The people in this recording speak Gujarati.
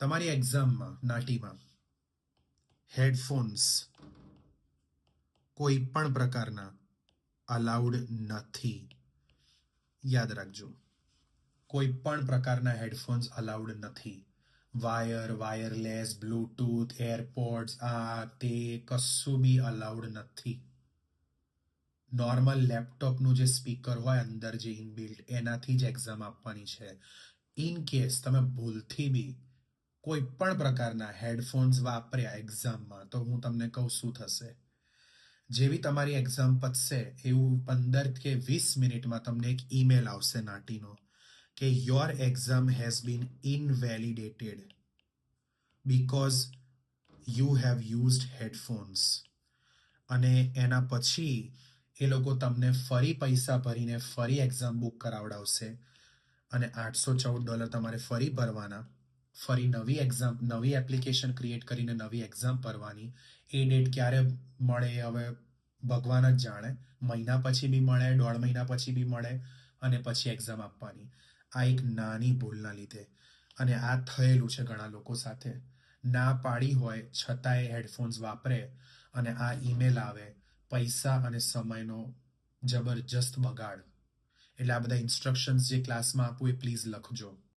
તમારી એક્ઝામમાં નાટીમાં હેડફોન્સ કોઈ પણ પ્રકારના અલાઉડ નથી. યાદ રાખજો, કોઈ પણ પ્રકારના હેડફોન્સ અલાઉડ નથી. વાયરલેસ, બ્લૂટૂથ, એરપોડ્સ, આ તે કશું બી અલાઉડ નથી. નોર્મલ લેપટોપનું જે સ્પીકર હોય અંદર જે ઇનબિલ્ટ, એનાથી જ એક્ઝામ આપવાની છે. ઇન કેસ તમે ભૂલથી બી કોઈ પણ પ્રકારના હેડફોન્સ વાપર્યા એક્ઝામમાં, તો હું તમને કહું શું થશે. જેવી તમારી એક્ઝામ પતશે એવું 15 કે 20 મિનિટમાં તમને એક ઈમેલ આવશે નાટીનો કે your exam has been invalidated because you have used headphones. અને એના પછી એ લોકો તમને ફરી પૈસા ભરીને ફરી એક્ઝામ બુક કરાવડાવશે અને $814 તમારે ફરી ભરવાના. ફરી નવી એક્ઝામ, નવી એપ્લિકેશન ક્રિએટ કરીને નવી એક્ઝામ ભરવાની. એ ડેટ ક્યારે મળે હવે ભગવાન જ જાણે. મહિના પછી બી મળે, 1.5 મહિના પછી બી મળે, અને પછી એક્ઝામ આપવાની. આ એક નાની ભૂલના લીધે. અને આ થયેલું છે ઘણા લોકો સાથે. ના પાડી હોય છતાંય હેડફોન્સ વાપરે અને આ ઈમેલ આવે. પૈસા અને સમયનો જબરજસ્ત બગાડ. એટલે આ બધા ઇન્સ્ટ્રક્શન્સ જે ક્લાસમાં આપું એ પ્લીઝ લખજો.